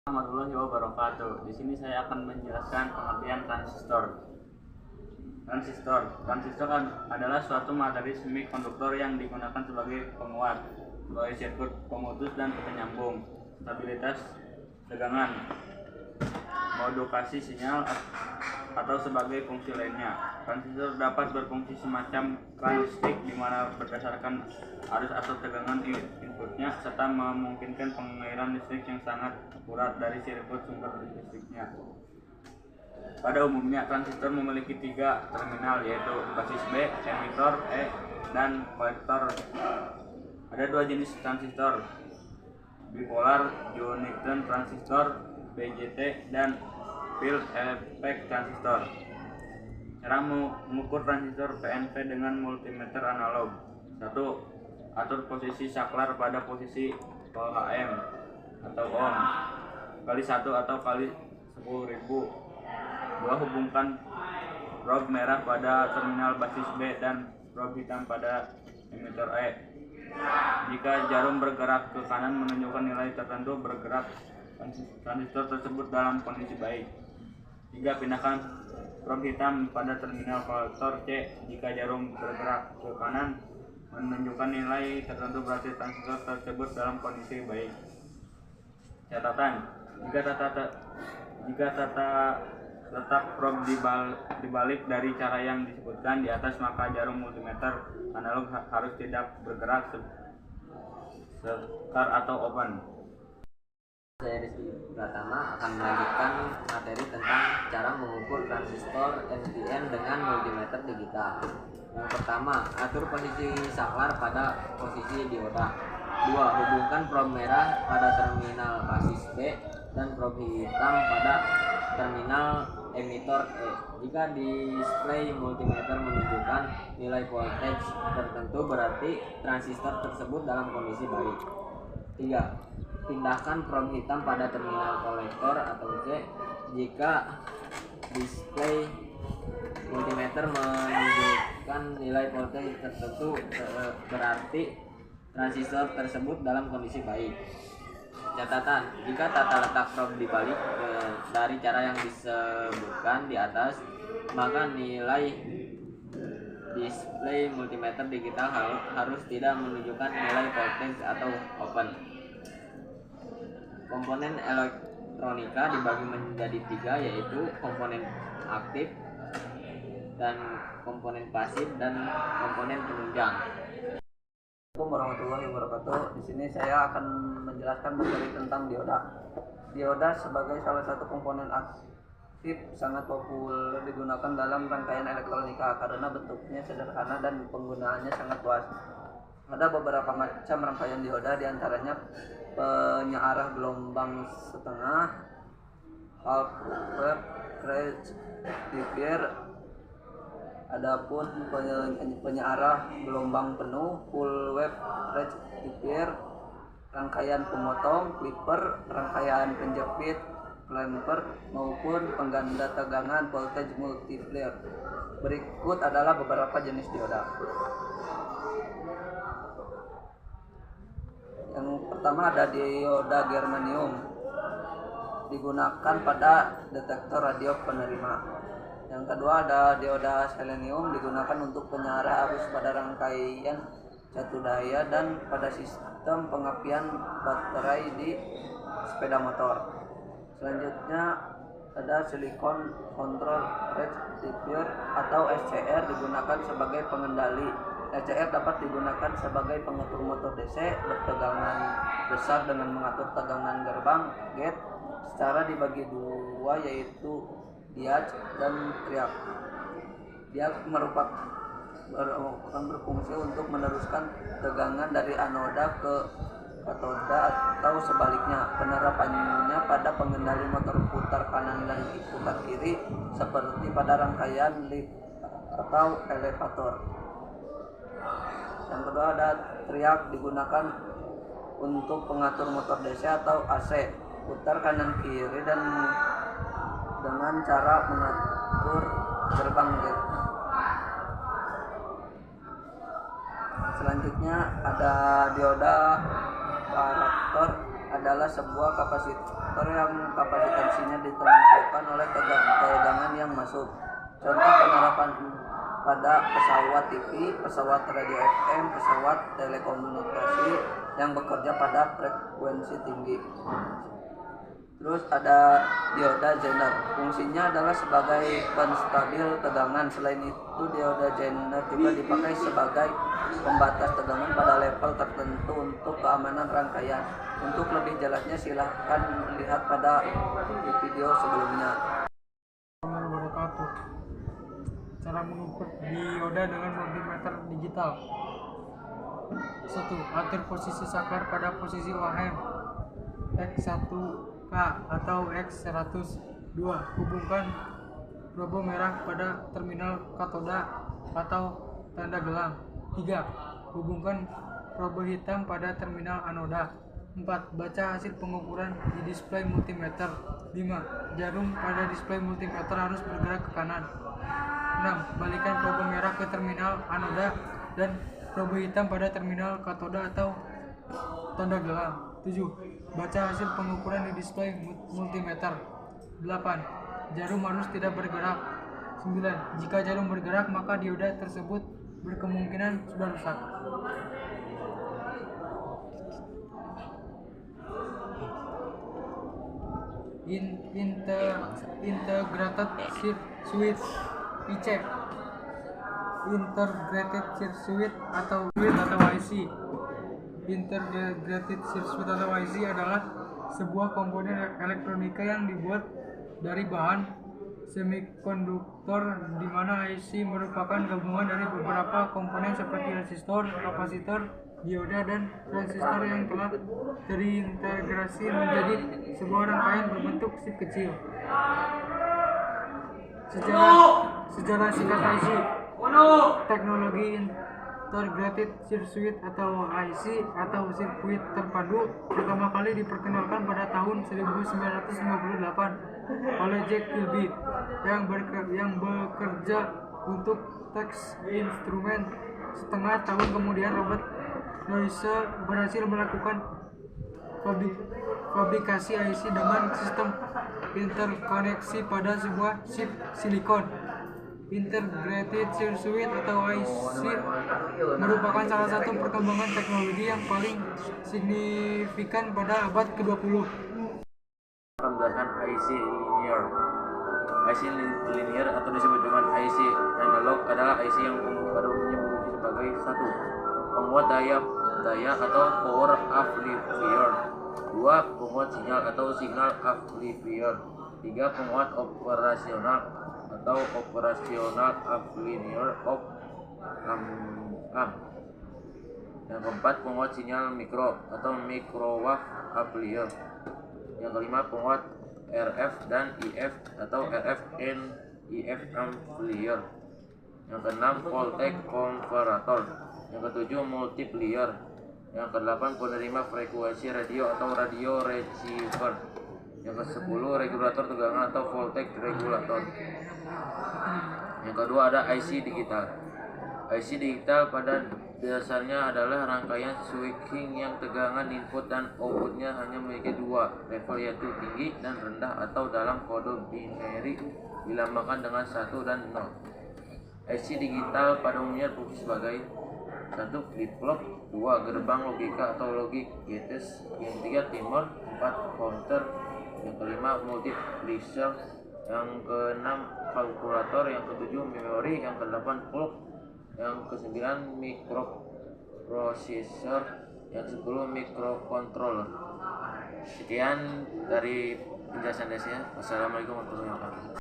Warahmatullahi wabarakatuh. Di sini saya akan menjelaskan pengertian transistor. Transistor adalah suatu materi semikonduktor yang digunakan sebagai penguat, sebagai sirkuit pemutus dan penyambung, stabilitas tegangan, modulasi sinyal, atau sebagai fungsi lainnya. Transistor dapat berfungsi semacam keran listrik di mana berdasarkan arus atau tegangan inputnya serta memungkinkan pengairan listrik yang sangat akurat dari sirkuit sumber listriknya. Pada umumnya transistor memiliki 3 terminal, yaitu basis B, emitor E, dan kolektor. Ada 2 jenis transistor, bipolar Junction transistor BJT dan field effect transistor. Cara mengukur transistor PNP dengan multimeter analog. 1. Atur posisi saklar pada posisi Ohm atau ohm kali 1 atau kali 10.000. 2. Hubungkan probe merah pada terminal basis B dan probe hitam pada emitter E. Jika jarum bergerak ke kanan menunjukkan nilai tertentu, bergerak transistor tersebut dalam kondisi baik. 3. Pindahkan probe hitam pada terminal kolektor C. Jika jarum bergerak ke kanan menunjukkan nilai tertentu, berarti transistor tersebut dalam kondisi baik. Catatan: jika tata letak probe dibalik dari cara yang disebutkan di atas, maka jarum multimeter analog harus tidak bergerak sekar atau open. Saya Rizky Pratama akan melanjutkan materi tentang cara mengukur transistor NPN dengan multimeter digital. Yang pertama, atur posisi saklar pada posisi dioda. 2. Hubungkan probe merah pada terminal basis B dan probe hitam pada terminal emitor E. Jika display multimeter menunjukkan nilai voltage tertentu, berarti transistor tersebut dalam kondisi baik. 3. Pindahkan probe hitam pada terminal kolektor atau C. Jika display multimeter menunjukkan nilai voltage tertentu, berarti transistor tersebut dalam kondisi baik. Catatan: jika tata letak probe dibalik dari cara yang disebutkan di atas, maka nilai display multimeter digital harus tidak menunjukkan nilai voltage atau open. Komponen elektronika dibagi menjadi 3, yaitu komponen aktif dan komponen pasif dan komponen penunjang. Assalamualaikum warahmatullahi wabarakatuh. Di sini saya akan menjelaskan materi tentang dioda. Dioda sebagai salah satu komponen aktif sangat populer digunakan dalam rangkaian elektronika karena bentuknya sederhana dan penggunaannya sangat luas. Ada beberapa macam rangkaian dioda, diantaranya penyearah gelombang setengah, half wave, rectifier. Adapun penyearah gelombang penuh, full wave rectifier, rangkaian pemotong, clipper, rangkaian penjepit, clamper, maupun pengganda tegangan voltage multiplier. Berikut adalah beberapa jenis dioda. Yang pertama ada dioda germanium, digunakan pada detektor radio penerima. Yang kedua ada dioda selenium, digunakan untuk penyearah arus pada rangkaian satu daya dan pada sistem pengapian baterai di sepeda motor. Selanjutnya ada silicon control rectifier atau SCR, digunakan sebagai pengendali. SCR dapat digunakan sebagai pengatur motor DC bertegangan besar dengan mengatur tegangan gerbang gate secara dibagi 2, yaitu diaj dan triak. Diaj merupakan berfungsi untuk meneruskan tegangan dari anoda ke katoda atau sebaliknya. Penerapannya pada pengendali motor putar kanan dan putar kiri seperti pada rangkaian lift atau elevator. Yang kedua ada triak, digunakan untuk pengatur motor DC atau AC putar kanan kiri dan dengan cara mengatur gerbang gate. Selanjutnya ada dioda karakter adalah sebuah kapasitor yang kapasitansinya ditentukan oleh tegangan yang masuk. Contoh penerapan pada pesawat TV, pesawat radio FM, pesawat telekomunikasi yang bekerja pada frekuensi tinggi. Terus ada dioda Zener. Fungsinya adalah sebagai penstabil tegangan. Selain itu, dioda Zener juga dipakai sebagai pembatas tegangan pada level tertentu untuk keamanan rangkaian. Untuk lebih jelasnya silahkan melihat pada video sebelumnya. Cara mengukur dioda dengan multimeter digital. 1. Atur posisi saklar pada posisi ohm X1K atau X100. 2. Hubungkan probe merah pada terminal katoda atau tanda gelang. 3. Hubungkan probe hitam pada terminal anoda. 4. Baca hasil pengukuran di display multimeter. 5. Jarum pada display multimeter harus bergerak ke kanan. 6. Balikan probe merah ke terminal anoda dan probe hitam pada terminal katoda atau tanda gelang. 7. Baca hasil pengukuran di display multimeter. 8. Jarum harus tidak bergerak. 9. Jika jarum bergerak, maka dioda tersebut berkemungkinan sudah rusak. Integrated Circuit IC, Integrated Circuit atau IC. Integrated Circuit atau IC adalah sebuah komponen elektronika yang dibuat dari bahan semikonduktor, di mana IC merupakan gabungan dari beberapa komponen seperti resistor, kapasitor, dioda, dan transistor yang telah terintegrasi menjadi sebuah rangkaian berbentuk chip kecil. Secara singkat IC, teknologi Integrated Circuit atau IC atau sirkuit terpadu pertama kali diperkenalkan pada tahun 1958 oleh Jack Kilby yang bekerja untuk Texas Instruments. Setengah tahun kemudian Robert Noyce berhasil melakukan fabrikasi IC dengan sistem interkoneksi pada sebuah chip silikon. Integrated Circuit atau IC merupakan salah satu perkembangan teknologi yang paling signifikan pada abad ke-20. Pembahasan IC linear. IC linear atau disebut dengan IC analog adalah IC yang pada umumnya berfungsi sebagai 1. Penguat daya atau power amplifier. 2. Penguat sinyal atau signal amplifier. 3. Penguat operasional atau operasional amplifier of amp. Yang keempat, penguat sinyal mikro atau microwave amplifier. Yang kelima, penguat RF dan IF atau RF and IF amplifier. Yang keenam, voltage converter. Yang ketujuh, multiplier. Yang kedelapan, penerima frekuensi radio atau radio receiver. Yang ke-10, regulator tegangan atau voltage regulator. Yang kedua ada IC digital. IC digital pada dasarnya adalah rangkaian switching yang tegangan input dan outputnya hanya memiliki 2 level, yaitu tinggi dan rendah, atau dalam kode binary dilambangkan dengan 1 dan 0. IC digital pada umumnya berfungsi sebagai 1. Flip-flop, 2. Gerbang logika atau logic gates, yang 3. timer, 4. counter, yang kelima multiplexer, yang keenam kalkulator, yang ketujuh memori, yang kedelapan clock, yang kesembilan microprocessor, yang ke-10 microcontroller. Sekian dari penjelasan saya. Wassalamualaikum warahmatullahi wabarakatuh.